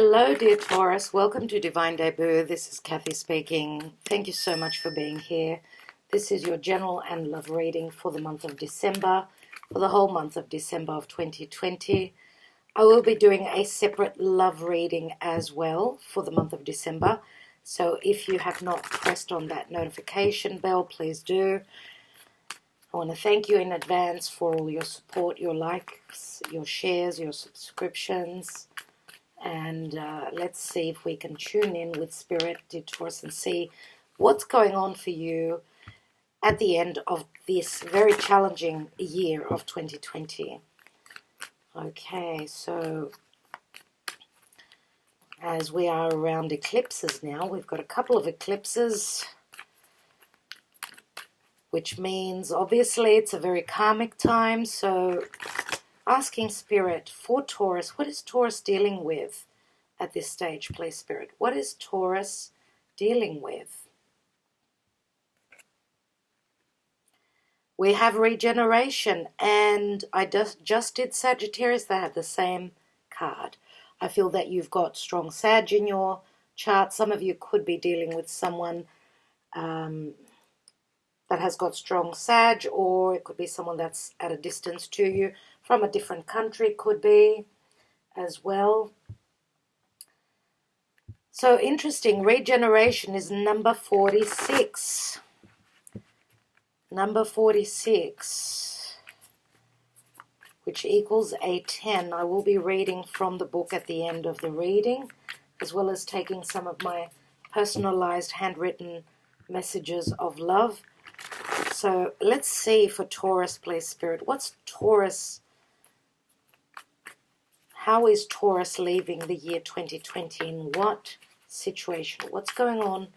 Hello, dear Taurus. Welcome to Divine Debut. This is Kathy speaking. Thank you so much for being here. This is your general and love reading for the month of December, for the whole month of December of 2020. I will be doing a separate love reading as well for the month of December. So if you have not pressed on that notification bell, please do. I want to thank you in advance for all your support, your likes, your shares, your subscriptions. And let's see if we can tune in with Spirit, dear Taurus, and see what's going on for you at the end of this very challenging year of 2020. Okay, so as we are around eclipses now, we've got a couple of eclipses, which means obviously it's a very karmic time. So asking Spirit for Taurus, what is Taurus dealing with at this stage, please, Spirit? What is Taurus dealing with? We have regeneration, and I just did Sagittarius. They have the same card. I feel that you've got strong Sag in your chart. Some of you could be dealing with someone that has got strong Sag, or it could be someone that's at a distance to you from a different country, could be as well. So interesting, regeneration is number 46. Number 46, which equals a 10. I will be reading from the book at the end of the reading, as well as taking some of my personalized handwritten messages of love. So let's see for Taurus, please, Spirit. What's Taurus? How is Taurus leaving the year 2020? In what situation? What's going on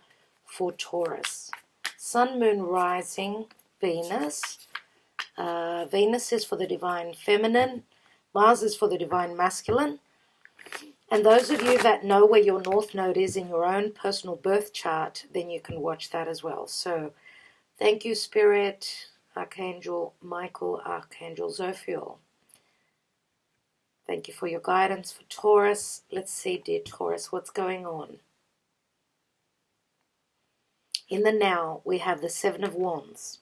for Taurus? Sun, Moon, Rising, Venus. Venus is for the divine feminine. Mars is for the divine masculine. And those of you that know where your North Node is in your own personal birth chart, then you can watch that as well. So thank you, Spirit, Archangel Michael, Archangel Zophiel. Thank you for your guidance for Taurus. Let's see, dear Taurus, what's going on. In the now, we have the Seven of Wands.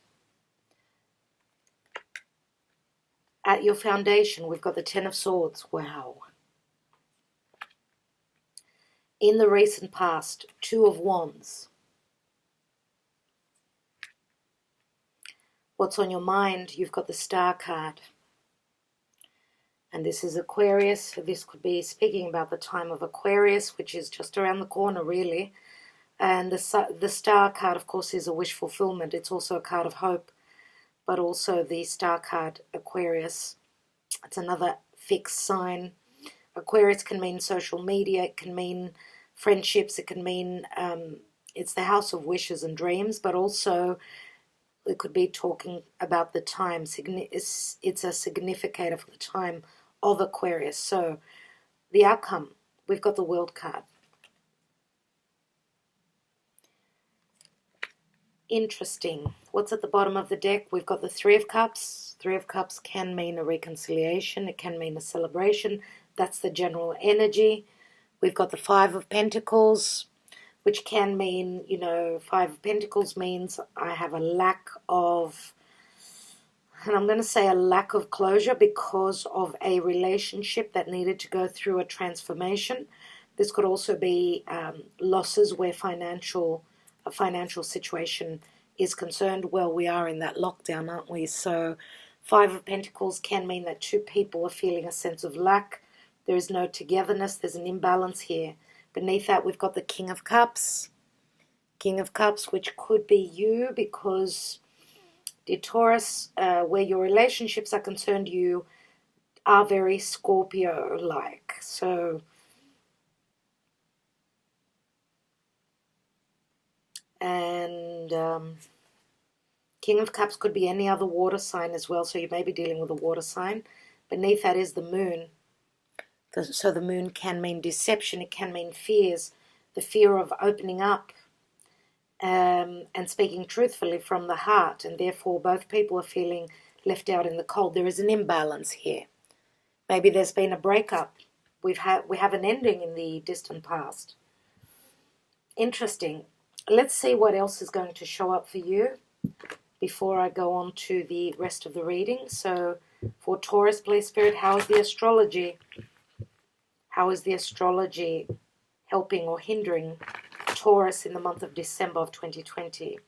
At your foundation, we've got the Ten of Swords. Wow. In the recent past, Two of Wands. What's on your mind? You've got the Star card. And this is Aquarius. This could be speaking about the time of Aquarius, which is just around the corner, really. And the Star card, of course, is a wish fulfillment. It's also a card of hope. But also the Star card, Aquarius, it's another fixed sign. Aquarius can mean social media. It can mean friendships. It can mean it's the house of wishes and dreams. But also it could be talking about the time. It's a significator for the time of Aquarius. So the outcome, we've got the World card. Interesting. What's at the bottom of the deck? We've got the Three of Cups. Three of Cups can mean a reconciliation. It can mean a celebration. That's the general energy. We've got the Five of Pentacles, which can mean, you know, Five of Pentacles means I have a lack of, and I'm going to say a lack of closure because of a relationship that needed to go through a transformation. This could also be losses where a financial situation is concerned. Well, we are in that lockdown, aren't we? So Five of Pentacles can mean that two people are feeling a sense of lack. There is no togetherness. There's an imbalance here. Beneath that, we've got the King of Cups. King of Cups, which could be you because, dear Taurus, where your relationships are concerned, you are very Scorpio-like. So, and King of Cups could be any other water sign as well. So you may be dealing with a water sign. Beneath that is the Moon. So the Moon can mean deception. It can mean fears. The fear of opening up and speaking truthfully from the heart. And therefore both people are feeling left out in the cold. There is an imbalance here. Maybe there's been a breakup we have an ending in the distant past. Interesting. Let's see what else is going to show up for you before I go on to the rest of the reading. So for Taurus, please Spirit, how is the astrology? How is the astrology helping or hindering Taurus in the month of December of 2020?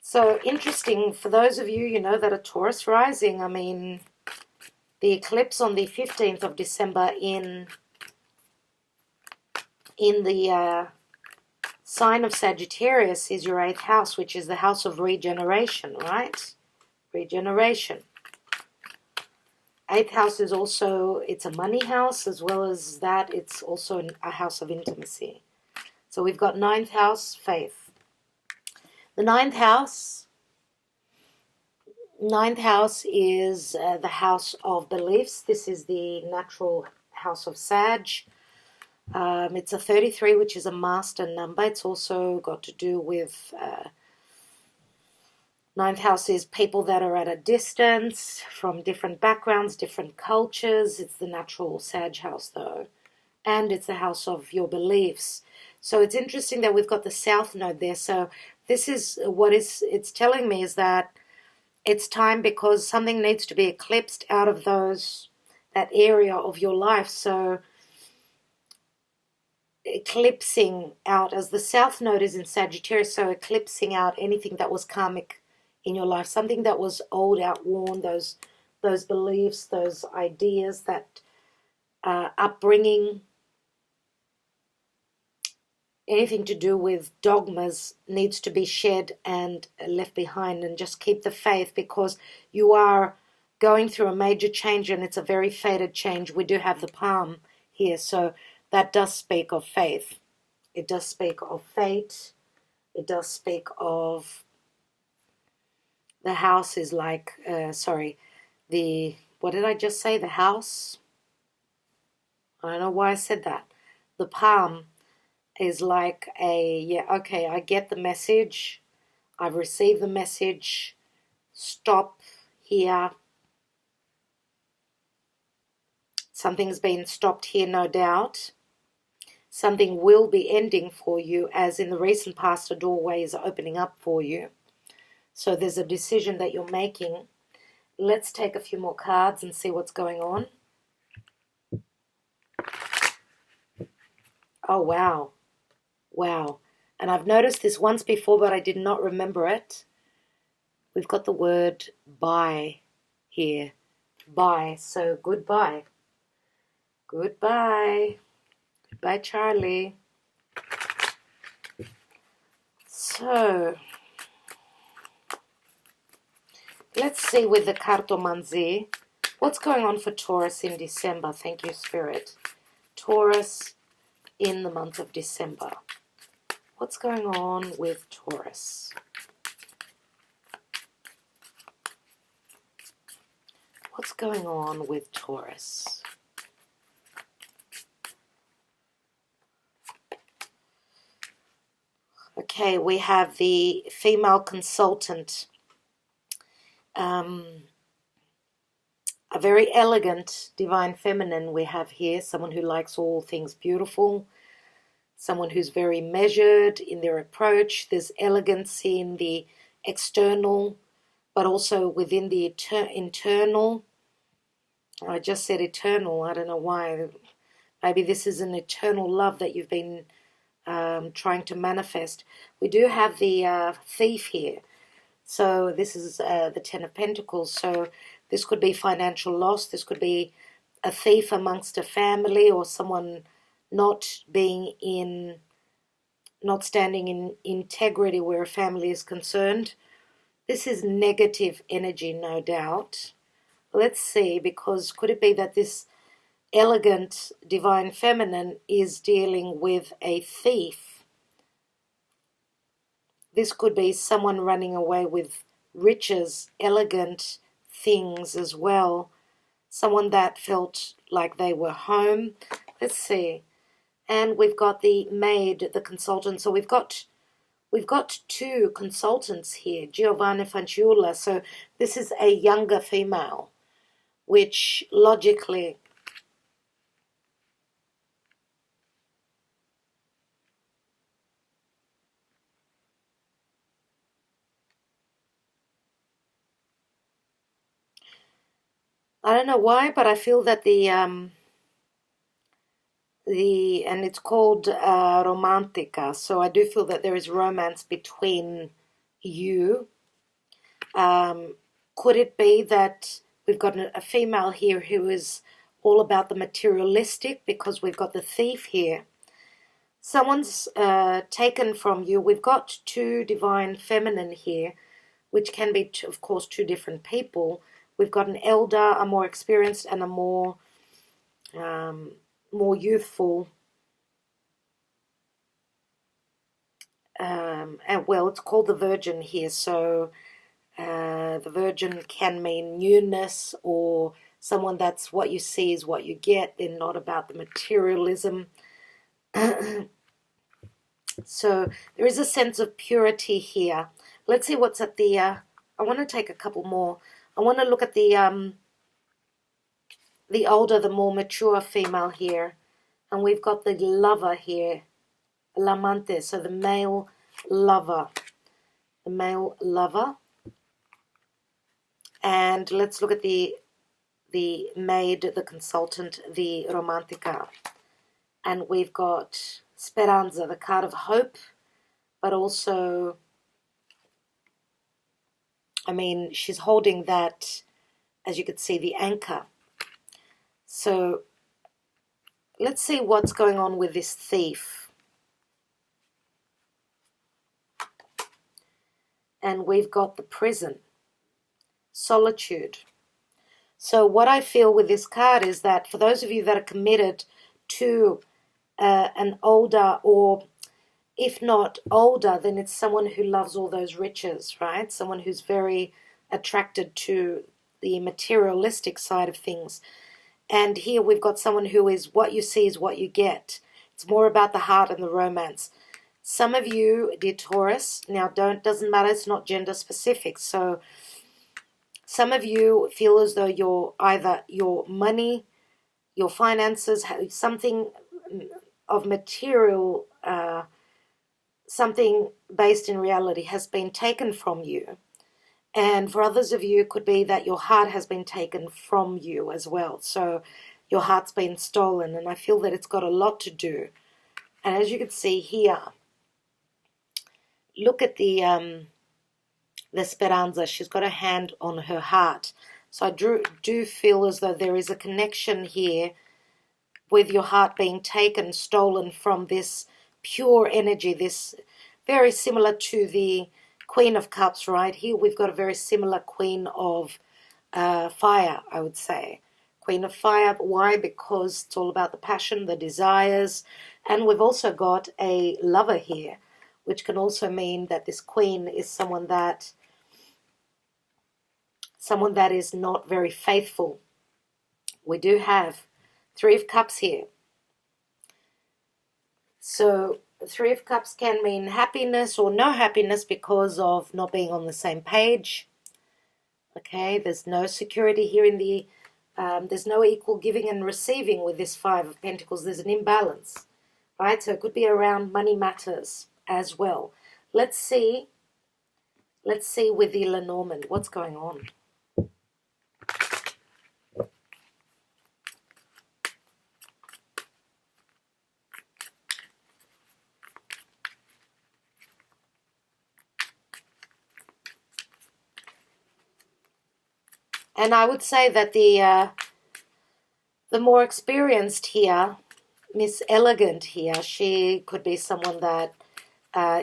So interesting, for those of you, that are Taurus rising, I mean, the eclipse on the 15th of December in the sign of Sagittarius is your 8th house, which is the house of regeneration, right? Regeneration. 8th house is also, it's a money house, as well as that, it's also a house of intimacy. So we've got 9th house, faith. The 9th house is the house of beliefs. This is the natural house of Sag. It's a 33, which is a master number. It's also got to do with 9th house is people that are at a distance from different backgrounds, different cultures. It's the natural Sag house, though. And it's the house of your beliefs. So it's interesting that we've got the South Node there. So this is what it's telling me, is that it's time, because something needs to be eclipsed out of that area of your life. So eclipsing out, as the South Node is in Sagittarius, so eclipsing out anything that was karmic in your life, something that was old, outworn, those beliefs, those ideas, that upbringing, anything to do with dogmas needs to be shed and left behind, and just keep the faith, because you are going through a major change, and it's a very fated change. We do have the palm here, so that does speak of faith. It does speak of fate. It does speak of the house is like, what did I just say? The house? I don't know why I said that. The palm is like okay, I get the message. I've received the message. Stop here. Something's been stopped here, no doubt. Something will be ending for you, as in the recent past, a doorway is opening up for you. So there's a decision that you're making. Let's take a few more cards and see what's going on. Oh, wow. Wow. And I've noticed this once before, but I did not remember it. We've got the word bye here. Bye. So goodbye. Goodbye. Goodbye, Charlie. So let's see with the cartomancy, what's going on for Taurus in December. Thank you, Spirit. Taurus in the month of December. What's going on with Taurus? What's going on with Taurus? Okay, we have the female consultant. A very elegant divine feminine we have here, someone who likes all things beautiful, someone who's very measured in their approach. There's elegance in the external, but also within the internal. I just said eternal, I don't know why. Maybe this is an eternal love that you've been trying to manifest. We do have the thief here. So this is the Ten of Pentacles. So this could be financial loss. This could be a thief amongst a family, or someone not standing in integrity where a family is concerned. This is negative energy, no doubt. Let's see, because could it be that this elegant divine feminine is dealing with a thief? This could be someone running away with riches, elegant things as well. Someone that felt like they were home. Let's see. And we've got the maid, the consultant. So we've got we've got two consultants here, Giovanna Fanciulla. So this is a younger female, which logically, I don't know why, but I feel that and it's called romantica. So I do feel that there is romance between you. Could it be that we've got a female here who is all about the materialistic, because we've got the thief here. Someone's taken from you. We've got two divine feminine here, which can be, of course, two different people. We've got an elder, a more experienced, and a more youthful. And well, it's called the Virgin here. So the Virgin can mean newness, or someone that's what you see is what you get. They're not about the materialism. So there is a sense of purity here. Let's see what's at the, I want to take a couple more. I want to look at the older, the more mature female here. And we've got the lover here, l'amante, so the male lover. The male lover. And let's look at the maid, the consultant, the romantica. And we've got Speranza, the card of hope, but also, I mean, she's holding that, as you could see, the anchor. So let's see what's going on with this thief. And we've got the prison, solitude. So what I feel with this card is that for those of you that are committed to an older, or if not older, then it's someone who loves all those riches, right? Someone who's very attracted to the materialistic side of things. And here we've got someone who is what you see is what you get. It's more about the heart and the romance. Some of you, dear Taurus, now doesn't matter, it's not gender specific. So some of you feel as though either your money, your finances, something of material, something based in reality has been taken from you. And for others of you, it could be that your heart has been taken from you as well. So your heart's been stolen, and I feel that it's got a lot to do. And as you can see here, look at the Speranza. She's got a hand on her heart. So I do feel as though there is a connection here with your heart being taken, stolen from this pure energy, this very similar to the Queen of Cups, right? Here we've got a very similar Queen of Fire, I would say. Queen of Fire. Why? Because it's all about the passion, the desires. And we've also got a lover here, which can also mean that this Queen is someone that is not very faithful. We do have Three of Cups here. So Three of Cups can mean happiness or no happiness because of not being on the same page. Okay, there's no security here in the, there's no equal giving and receiving with this Five of Pentacles. There's an imbalance, right? So it could be around money matters as well. Let's see with the Lenormand, what's going on? And I would say that the more experienced here, Miss Elegant here, she could be someone that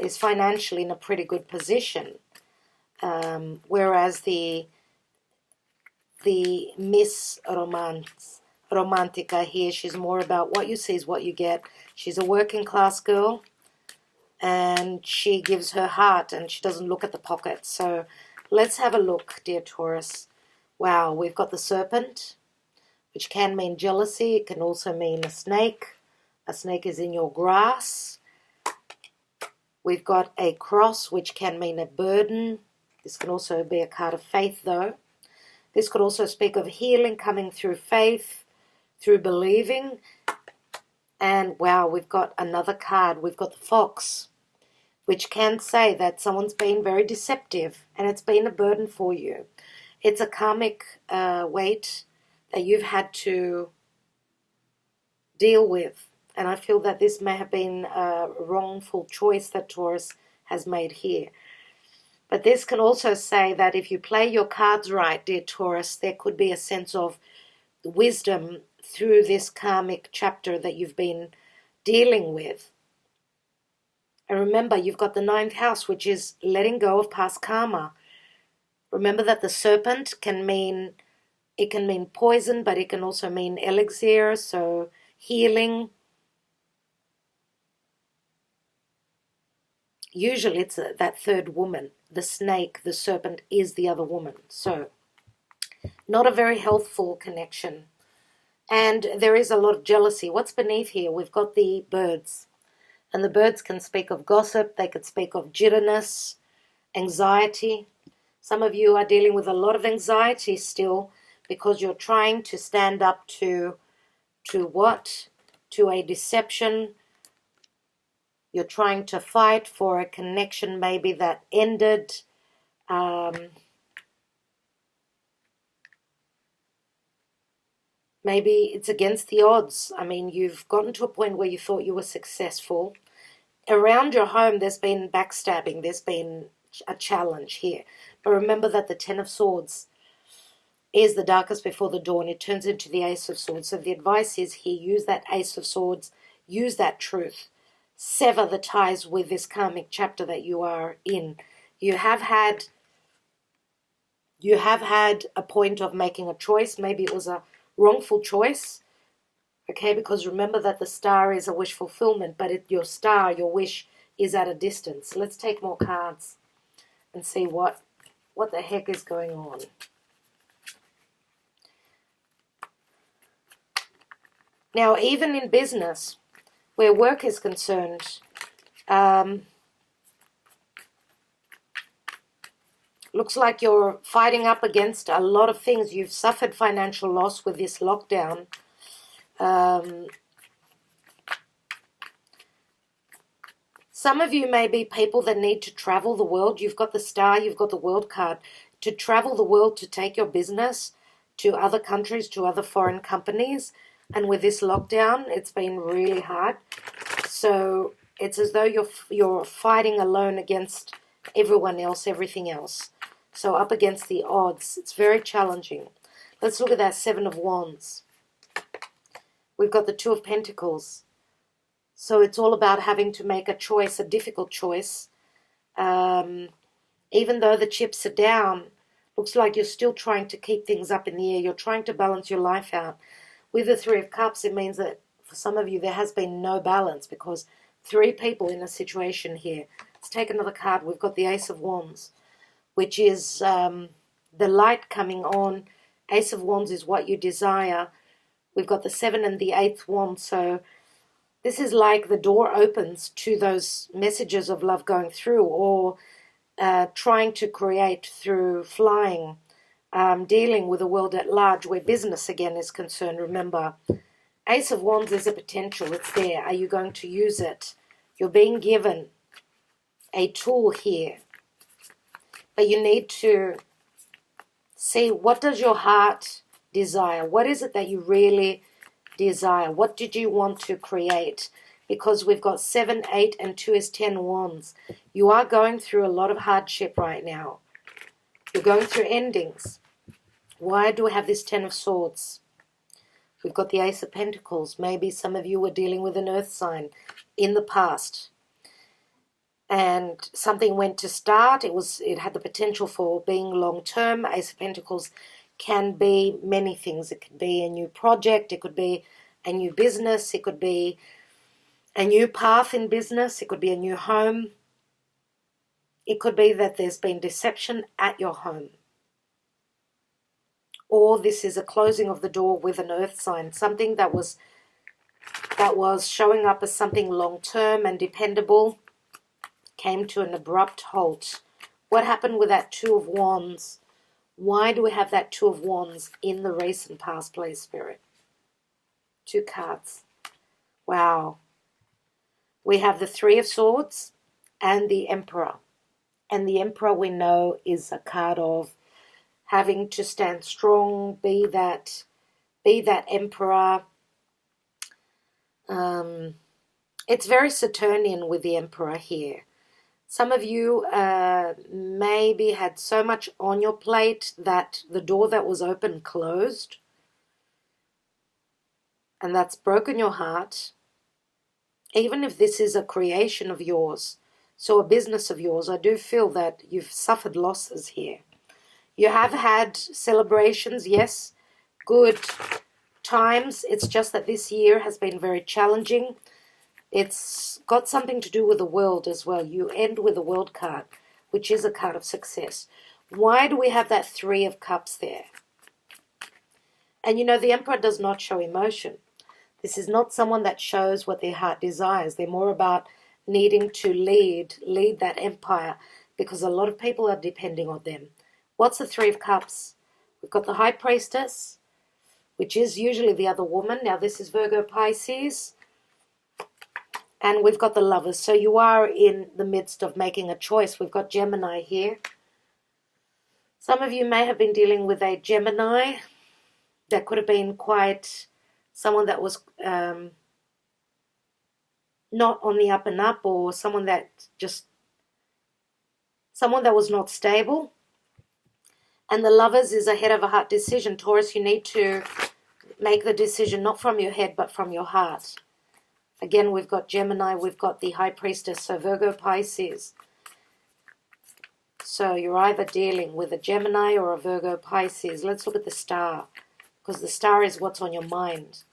is financially in a pretty good position. Whereas the Miss Romantica here, she's more about what you see is what you get. She's a working class girl, and she gives her heart, and she doesn't look at the pocket. So let's have a look, dear Taurus. Wow, we've got the Serpent, which can mean jealousy. It can also mean a snake. A snake is in your grass. We've got a cross, which can mean a burden. This can also be a card of faith, though. This could also speak of healing coming through faith, through believing. And wow, we've got another card. We've got the fox, which can say that someone's been very deceptive and it's been a burden for you. It's a karmic weight that you've had to deal with. And I feel that this may have been a wrongful choice that Taurus has made here. But this can also say that if you play your cards right, dear Taurus, there could be a sense of wisdom through this karmic chapter that you've been dealing with. And remember, you've got the 9th house, which is letting go of past karma. Remember that the serpent can mean poison, but it can also mean elixir, so healing. Usually it's that third woman. The snake, the serpent, is the other woman. So not a very healthful connection. And there is a lot of jealousy. What's beneath here? We've got the birds. And the birds can speak of gossip. They could speak of jitterness, anxiety. Some of you are dealing with a lot of anxiety still because you're trying to stand up to what? To a deception. You're trying to fight for a connection maybe that ended. Maybe it's against the odds. I mean, you've gotten to a point where you thought you were successful. Around your home, there's been backstabbing. There's been a challenge here. But remember that the 10 of Swords is the darkest before the dawn. It turns into the Ace of Swords. So the advice is here, use that Ace of Swords. Use that truth. Sever the ties with this karmic chapter that you are in. You have had a point of making a choice. Maybe it was a wrongful choice. Okay, because remember that the star is a wish fulfillment, but your star, your wish, is at a distance. Let's take more cards and see what the heck is going on. Now, even in business, where work is concerned, looks like you're fighting up against a lot of things. You've suffered financial loss with this lockdown. Some of you may be people that need to travel the world. You've got the star, you've got the world card. To travel the world, to take your business to other countries, to other foreign companies. And with this lockdown, it's been really hard. So it's as though you're fighting alone against everyone else, everything else. So up against the odds. It's very challenging. Let's look at that 7 of Wands. We've got the 2 of Pentacles. So it's all about having to make a choice, a difficult choice. Even though the chips are down, looks like you're still trying to keep things up in the air. You're trying to balance your life out. With the 3 of Cups, it means that for some of you there has been no balance because 3 people in a situation here. Let's take another card. We've got the Ace of Wands, which is the light coming on. Ace of Wands is what you desire. We've got the 7 and the 8th wand. So this is like the door opens to those messages of love going through, or trying to create through flying, dealing with the world at large where business again is concerned. Remember, Ace of Wands is a potential. It's there. Are you going to use it? You're being given a tool here. But you need to see, what does your heart desire? What is it that you really desire? What did you want to create? Because we've got 7, 8, and 2 is 10 wands. You are going through a lot of hardship right now. You're going through endings. Why do we have this 10 of swords? We've got the Ace of Pentacles. Maybe some of you were dealing with an earth sign in the past. And something went to start. It had the potential for being long-term. Ace of Pentacles can be many things. It could be a new project. It could be a new business. It could be a new path in business. It could be a new home. It could be that there's been deception at your home. Or this is a closing of the door with an earth sign. Something that was showing up as something long-term and dependable came to an abrupt halt. What happened with that Two of Wands? Why do we have that Two of Wands in the recent past, please, Spirit? 2 cards. Wow. We have the Three of Swords and the Emperor. And the Emperor, we know, is a card of having to stand strong, be that Emperor. It's very Saturnian with the Emperor here. Some of you maybe had so much on your plate that the door that was open closed. And that's broken your heart. Even if this is a creation of yours, so a business of yours, I do feel that you've suffered losses here. You have had celebrations, yes, good times. It's just that this year has been very challenging. It's got something to do with the world as well. You end with the World card, which is a card of success. Why do we have that Three of Cups there? And you know, the Emperor does not show emotion. This is not someone that shows what their heart desires. They're more about needing to lead that empire, because a lot of people are depending on them. What's the Three of Cups? We've got the High Priestess, which is usually the other woman. Now this is Virgo Pisces. And we've got the Lovers. So you are in the midst of making a choice. We've got Gemini here. Some of you may have been dealing with a Gemini. That could have been quite someone that was not on the up and up, or someone that was not stable. And the Lovers is a head of a heart decision. Taurus, you need to make the decision not from your head but from your heart. Again, we've got Gemini, we've got the High Priestess, so Virgo Pisces. So you're either dealing with a Gemini or a Virgo Pisces. Let's look at the star, because the star is what's on your mind.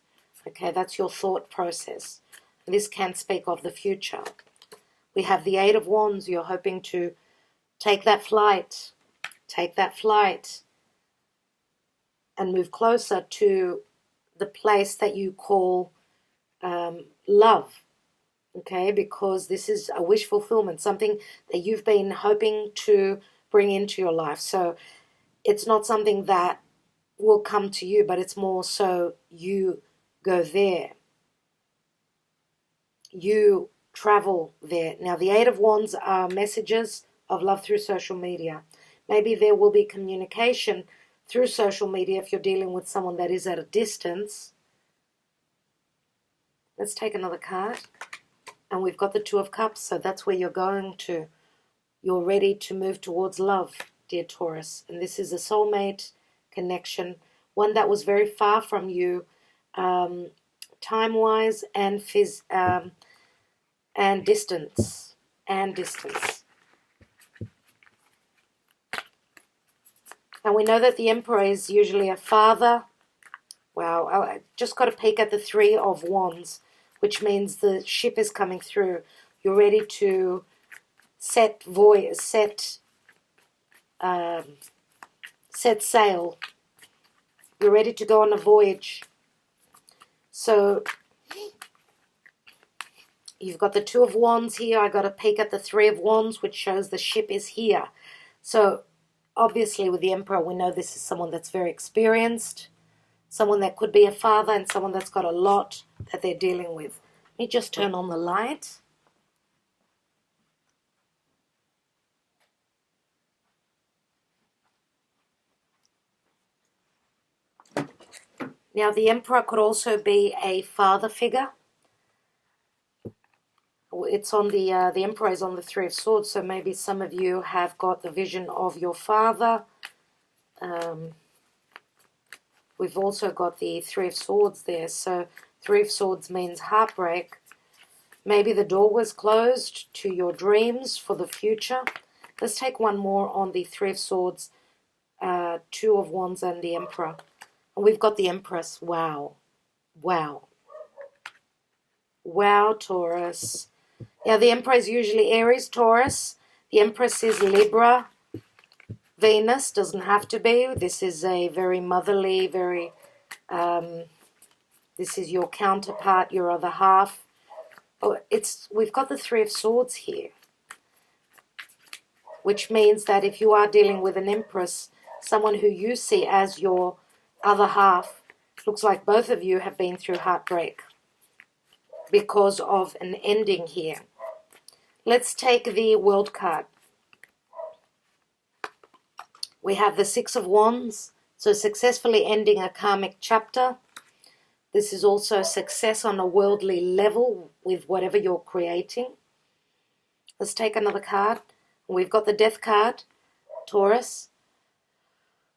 Okay, that's your thought process. This can speak of the future. We have the Eight of Wands. You're hoping to take that flight, and move closer to the place that you call love. Okay, because this is a wish fulfillment, something that you've been hoping to bring into your life. So it's not something that will come to you, but it's more so you go there. You travel there. Now, the Eight of Wands are messages of love through social media. Maybe there will be communication through social media if you're dealing with someone that is at a distance. Let's take another card. And we've got the Two of Cups, so that's where you're going to. You're ready to move towards love, dear Taurus. And this is a soulmate connection, one that was very far from you, time-wise and distance. And we know that the Emperor is usually a father. Wow, I just got a peek at the Three of Wands, which means the ship is coming through. You're ready to set sail. You're ready to go on a voyage. So you've got the Two of Wands here. I got a peek at the Three of Wands, which shows the ship is here. So obviously with the Emperor, we know this is someone that's very experienced, someone that could be a father, and someone that's got a lot that they're dealing with. Let me just turn on the light. Now, the Emperor could also be a father figure. It's on the Emperor is on the Three of Swords, so maybe some of you have got the vision of your father. We've also got the Three of Swords there, so Three of Swords means heartbreak. Maybe the door was closed to your dreams for the future. Let's take one more on the Three of Swords, Two of Wands, and the Emperor. And we've got the Empress. Wow. Wow. Wow, Taurus. Yeah, the Emperor is usually Aries, Taurus. The Empress is Libra. Venus doesn't have to be. This is a very motherly, very, this is your counterpart, your other half. Oh, we've got the Three of Swords here. which means that if you are dealing with an Empress, someone who you see as your other half, looks like both of you have been through heartbreak because of an ending here. Let's take the World card. We have the Six of Wands, so successfully ending a karmic chapter. This is also success on a worldly level with whatever you're creating. Let's take another card. We've got the Death card, Taurus.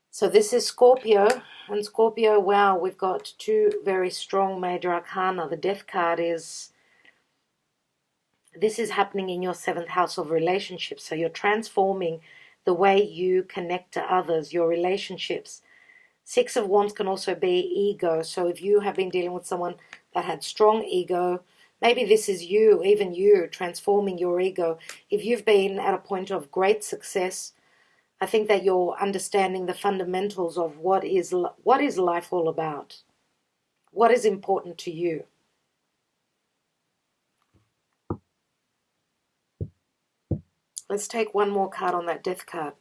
So this is Scorpio, and Scorpio, wow, we've got two very strong major arcana. The Death card is, this is happening in your 7th house of relationships. So you're transforming the way you connect to others, your relationships. Six of Wands can also be ego. So if you have been dealing with someone that had strong ego, maybe this is you, even you, transforming your ego. If you've been at a point of great success, I think that you're understanding the fundamentals of what is life all about. What is important to you. Let's take one more card on that Death card.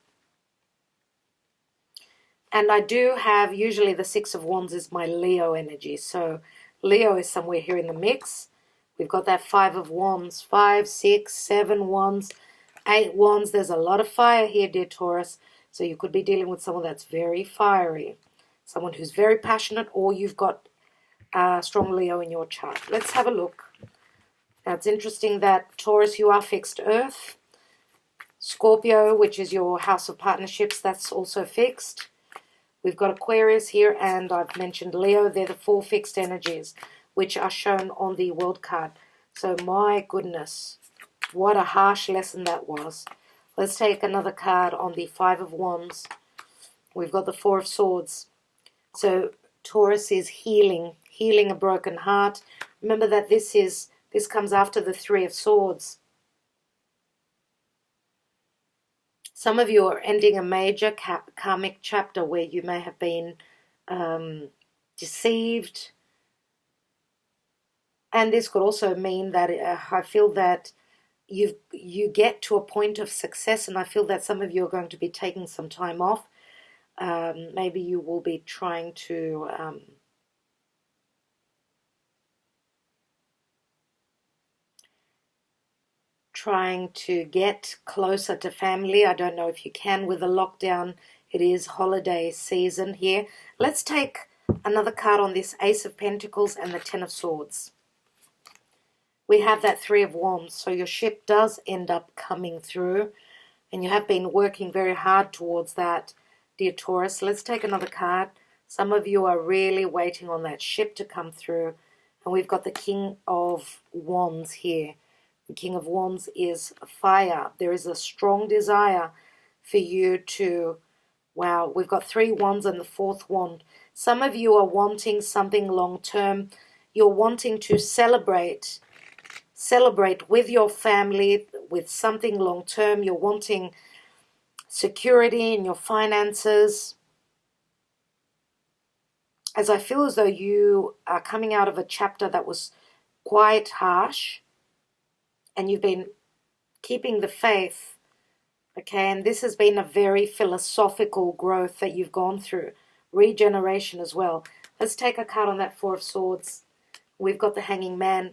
And I do have, usually the Six of Wands is my Leo energy. So Leo is somewhere here in the mix. We've got that Five of Wands. 5, 6, 7 Wands, 8 Wands. There's a lot of fire here, dear Taurus. So you could be dealing with someone that's very fiery. Someone who's very passionate, or you've got strong Leo in your chart. Let's have a look. Now it's interesting that Taurus, you are fixed Earth. Scorpio, which is your house of partnerships, that's also fixed. We've got Aquarius here, and I've mentioned Leo. They're the 4 fixed energies, which are shown on the World card. So my goodness, what a harsh lesson that was. Let's take another card on the Five of Wands. We've got the Four of Swords. So Taurus is healing a broken heart. Remember that this comes after the Three of Swords. Some of you are ending a major karmic chapter where you may have been deceived. And this could also mean that I feel that you get to a point of success, and I feel that some of you are going to be taking some time off. Maybe you will be trying to get closer to family. I don't know if you can with the lockdown. It is holiday season here. Let's take another card on this Ace of Pentacles and the Ten of Swords. We have that Three of Wands. So your ship does end up coming through, and you have been working very hard towards that, dear Taurus. Let's take another card. Some of you are really waiting on that ship to come through, and we've got the King of Wands here. The King of Wands is fire. There is a strong desire for you to, wow, we've got 3 wands and the 4th wand. Some of you are wanting something long term. You're wanting to celebrate with your family, with something long term. You're wanting security in your finances. As I feel as though you are coming out of a chapter that was quite harsh, and you've been keeping the faith, okay, and this has been a very philosophical growth that you've gone through, regeneration as well. Let's take a card on that Four of Swords. We've got the Hanging Man.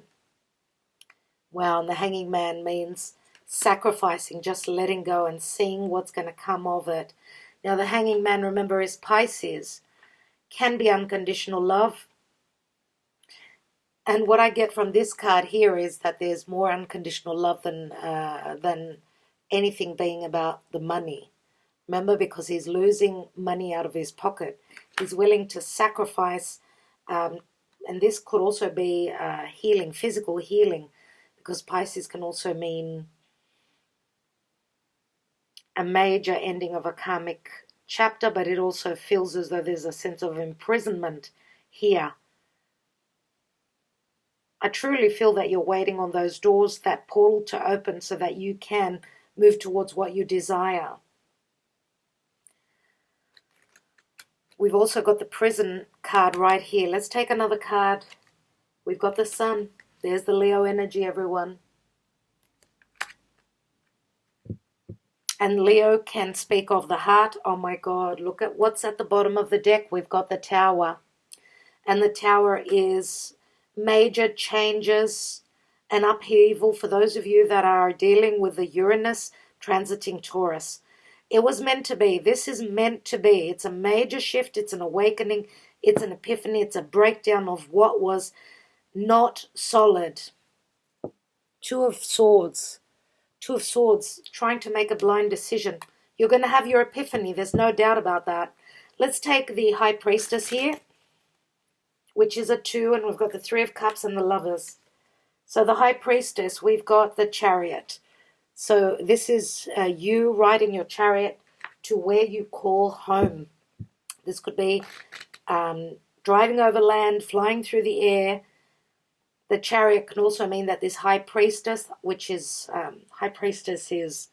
Wow, and the Hanging Man means sacrificing, just letting go and seeing what's going to come of it. Now the Hanging Man, remember, is Pisces. Can be unconditional love. And what I get from this card here is that there's more unconditional love than anything being about the money. Remember, because he's losing money out of his pocket. He's willing to sacrifice, and this could also be healing, physical healing, because Pisces can also mean a major ending of a karmic chapter, but it also feels as though there's a sense of imprisonment here. I truly feel that you're waiting on those doors, that portal to open so that you can move towards what you desire. We've also got the Prison card right here. Let's take another card. We've got the Sun. There's the Leo energy, everyone. And Leo can speak of the heart. Oh my God, look at what's at the bottom of the deck. We've got the Tower. And the Tower is major changes and upheaval for those of you that are dealing with the Uranus transiting Taurus. It was meant to be. This is meant to be. It's a major shift. It's an awakening. It's an epiphany. It's a breakdown of what was not solid. Two of Swords. Two of Swords, trying to make a blind decision. You're going to have your epiphany. There's no doubt about that. Let's take the High Priestess here, which is a 2, and we've got the 3 of Cups and the Lovers. So the High Priestess, we've got the Chariot. So this is you riding your chariot to where you call home. This could be driving over land, flying through the air. The Chariot can also mean that this High Priestess, which is, High Priestess is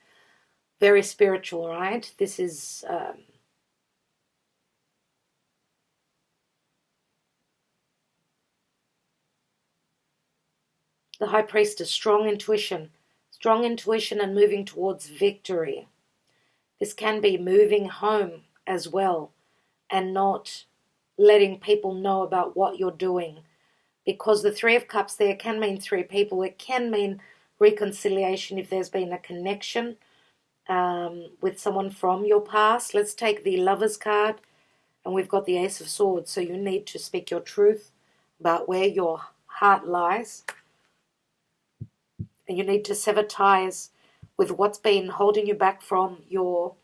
very spiritual, right? This is, the High Priestess, strong intuition and moving towards victory. This can be moving home as well and not letting people know about what you're doing. Because the 3 of Cups there can mean 3 people. It can mean reconciliation if there's been a connection with someone from your past. Let's take the Lovers card, and we've got the Ace of Swords. So you need to speak your truth about where your heart lies. And you need to sever ties with what's been holding you back from your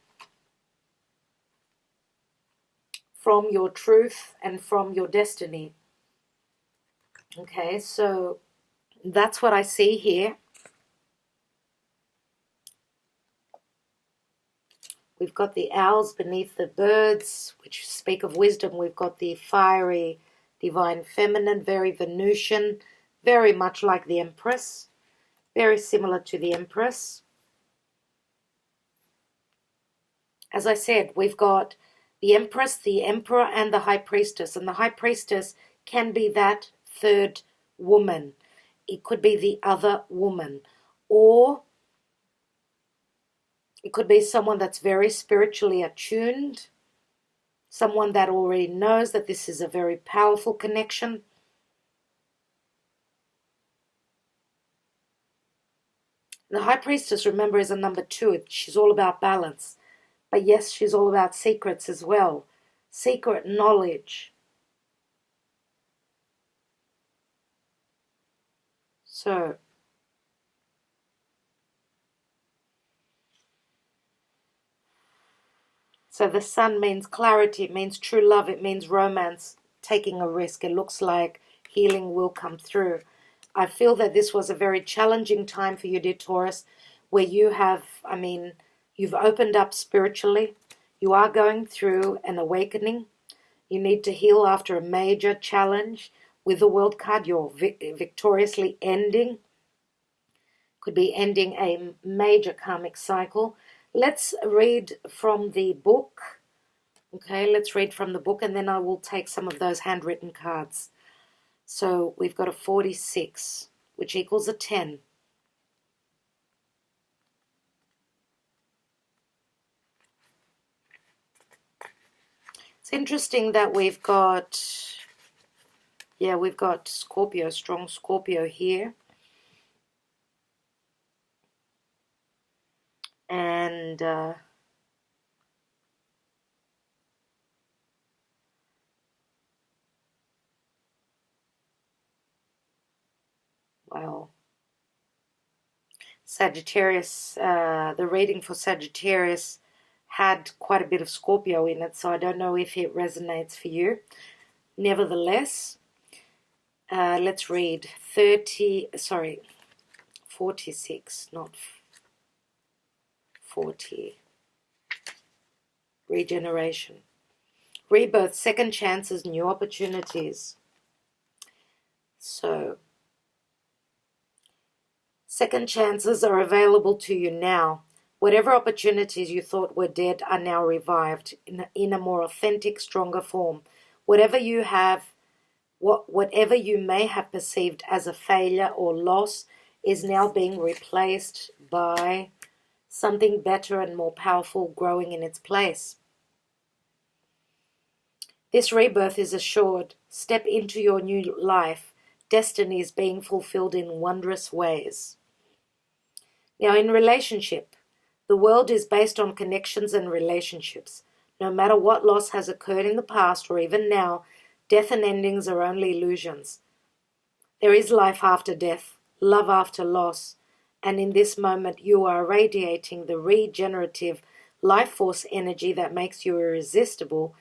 truth and from your destiny. Okay, so that's what I see here. We've got the owls beneath the birds, which speak of wisdom. We've got the fiery, divine feminine, very Venusian, very much like the Empress, very similar to the Empress. As I said, we've got the Empress, the Emperor, and the High Priestess. And the High Priestess can be that third woman. It could be the other woman, or it could be someone that's very spiritually attuned, someone that already knows that this is a very powerful connection. The High Priestess, remember, is a number 2. She's all about balance. But yes, she's all about secrets as well. Secret knowledge. So the sun means clarity, it means true love, it means romance, taking a risk. It looks like healing will come through. I feel that this was a very challenging time for you, dear Taurus, where you have, you've opened up spiritually. You are going through an awakening. You need to heal after a major challenge. With the World card, you're victoriously ending. Could be ending a major karmic cycle. Let's read from the book. Okay, let's read from the book, and then I will take some of those handwritten cards. So we've got a 46, which equals a 10. It's interesting that we've got Scorpio, strong Scorpio here. And well, Sagittarius, the reading for Sagittarius had quite a bit of Scorpio in it, so I don't know if it resonates for you. Nevertheless, let's read 46, not 40. Regeneration. Rebirth, second chances, new opportunities. So, second chances are available to you now. Whatever opportunities you thought were dead are now revived in a more authentic, stronger form. Whatever you may have perceived as a failure or loss is now being replaced by something better and more powerful growing in its place. This rebirth is assured. Step into your new life. Destiny is being fulfilled in wondrous ways. Now, in relationship, the world is based on connections and relationships. No matter what loss has occurred in the past or even now, death and endings are only illusions. There is life after death, love after loss, and in this moment you are radiating the regenerative life force energy that makes you irresistible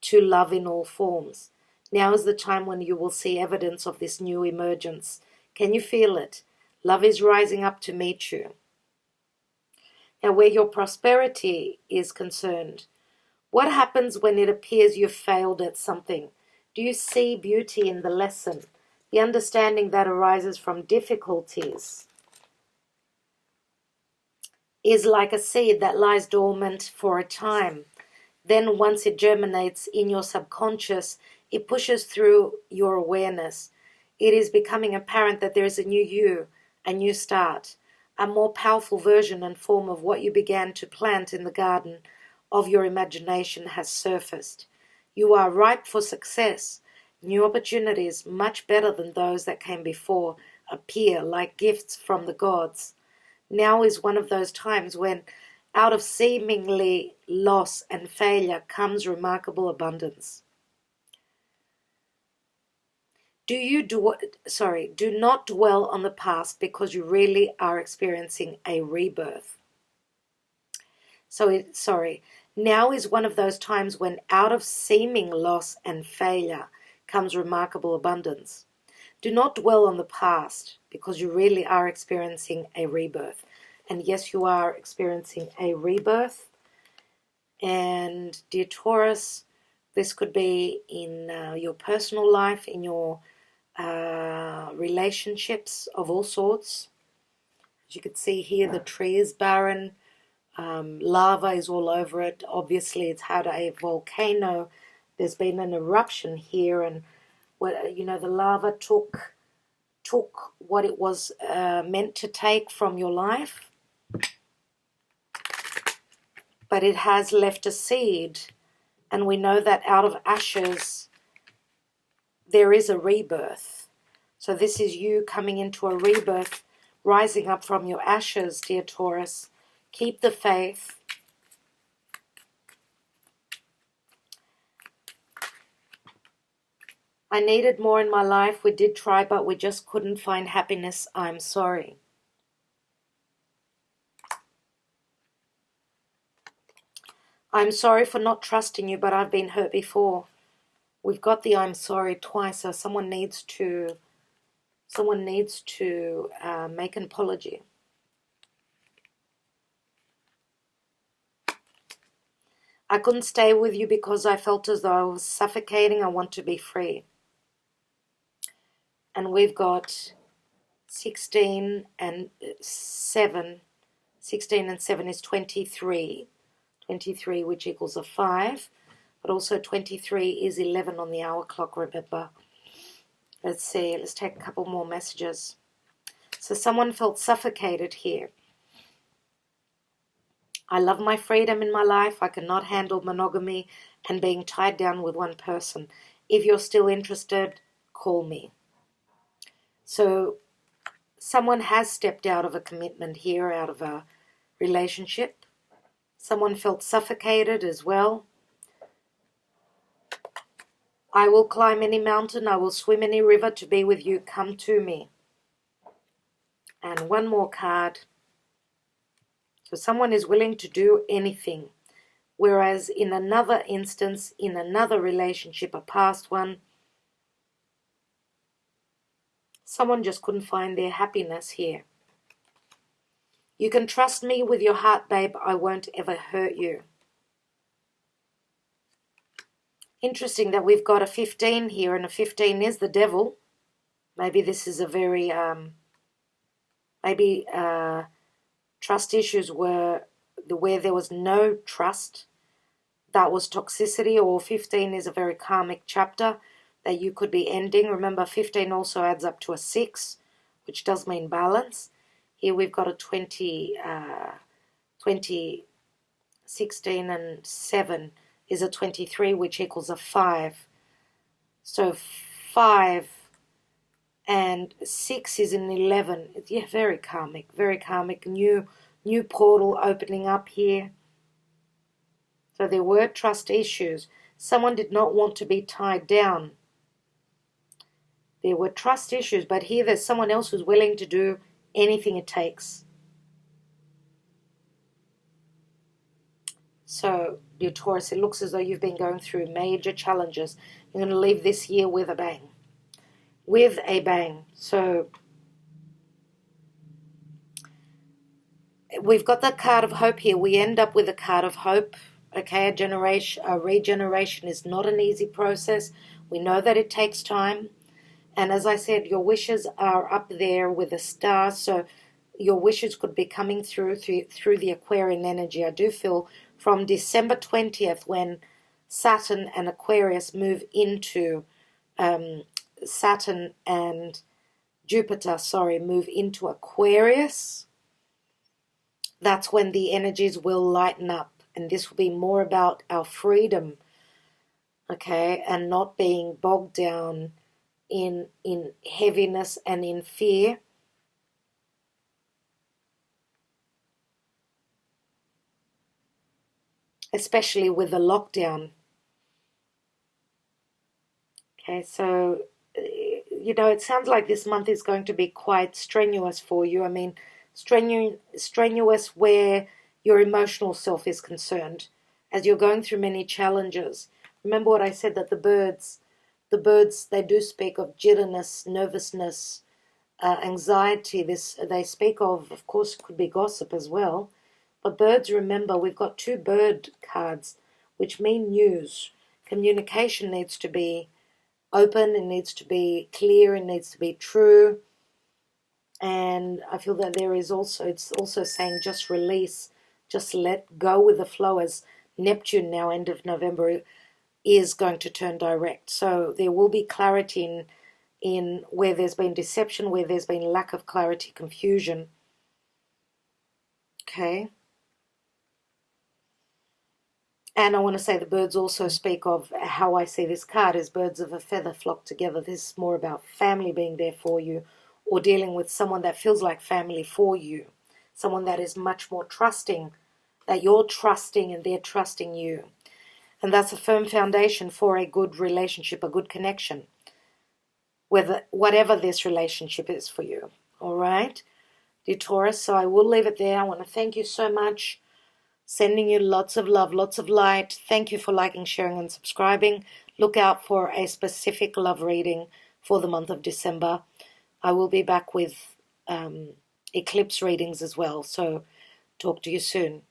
to love in all forms. Now is the time when you will see evidence of this new emergence. Can you feel it? Love is rising up to meet you. Now, where your prosperity is concerned, what happens when it appears you've failed at something? Do you see beauty in the lesson? The understanding that arises from difficulties is like a seed that lies dormant for a time. Then once it germinates in your subconscious, it pushes through your awareness. It is becoming apparent that there is a new you, a new start, a more powerful version and form of what you began to plant in the garden of your imagination has surfaced. You are ripe for success. New opportunities, much better than those that came before, appear like gifts from the gods. Now is one of those times when out of seemingly loss and failure comes remarkable abundance. Do not dwell on the past because you really are experiencing a rebirth. Now is one of those times when out of seeming loss and failure comes remarkable abundance. Do not dwell on the past because you really are experiencing a rebirth. And yes, you are experiencing a rebirth. And dear Taurus, this could be in your personal life, in your relationships of all sorts. As you can see here, the tree is barren. Lava is all over it. Obviously, it's had a volcano. There's been an eruption here, and the lava took what it was meant to take from your life, but it has left a seed, and we know that out of ashes there is a rebirth. So this is you coming into a rebirth, rising up from your ashes, dear Taurus. Keep the faith. I needed more in my life. We did try, but we just couldn't find happiness. I'm sorry. I'm sorry for not trusting you, but I've been hurt before. We've got the I'm sorry twice, so someone needs to make an apology. I couldn't stay with you because I felt as though I was suffocating. I want to be free. And we've got 16 and 7. 16 and 7 is 23. 23, which equals a 5. But also 23 is 11 on the hour clock, remember. Let's see. Let's take a couple more messages. So someone felt suffocated here. I love my freedom in my life. I cannot handle monogamy and being tied down with one person. If you're still interested, call me. So someone has stepped out of a commitment here, out of a relationship. Someone felt suffocated as well. I will climb any mountain. I will swim any river to be with you. Come to me. And one more card. So someone is willing to do anything. Whereas in another instance, in another relationship, a past one, someone just couldn't find their happiness here. You can trust me with your heart, babe. I won't ever hurt you. Interesting that we've got a 15 here, and a 15 is the devil. Maybe this is a very, trust issues were where there was no trust. That was toxicity, or 15 is a very karmic chapter that you could be ending. Remember, 15 also adds up to a 6, which does mean balance. Here we've got a 20, 20, 16 and 7 is a 23, which equals a 5. So 5 and 6 is an 11. Yeah, very karmic, very karmic. New portal opening up here. So there were trust issues. Someone did not want to be tied down. There were trust issues, but here there's someone else who's willing to do anything it takes. So, dear Taurus, it looks as though you've been going through major challenges. You're going to leave this year with a bang. With a bang. So, we've got the card of hope here. We end up with a card of hope. Okay, a regeneration is not an easy process. We know that it takes time. And as I said, your wishes are up there with a star. So, your wishes could be coming through the Aquarian energy. I do feel from December 20th, when Saturn and Aquarius move into Saturn and Jupiter, move into Aquarius, that's when the energies will lighten up. And this will be more about our freedom, okay, and not being bogged down in heaviness and in fear. Especially with the lockdown. Okay, so, it sounds like this month is going to be quite strenuous for you. I mean, strenuous where your emotional self is concerned, as you're going through many challenges. Remember what I said, that the birds, they do speak of jitteriness, nervousness, anxiety. They speak of course, it could be gossip as well. But birds, remember, we've got 2 bird cards, which mean news. Communication needs to be open, it needs to be clear, it needs to be true. And I feel that it's also saying just release, just let go with the flow, as Neptune now, end of November, is going to turn direct. So there will be clarity in where there's been deception, where there's been lack of clarity, confusion. Okay. And I want to say the birds also speak of how I see this card as birds of a feather flock together. This is more about family being there for you, or dealing with someone that feels like family for you. Someone that is much more trusting, that you're trusting and they're trusting you. And that's a firm foundation for a good relationship, a good connection, whatever this relationship is for you. All right, dear Taurus, so I will leave it there. I want to thank you so much. Sending you lots of love, lots of light. Thank you for liking, sharing, and subscribing. Look out for a specific love reading for the month of December. I will be back with eclipse readings as well. So talk to you soon.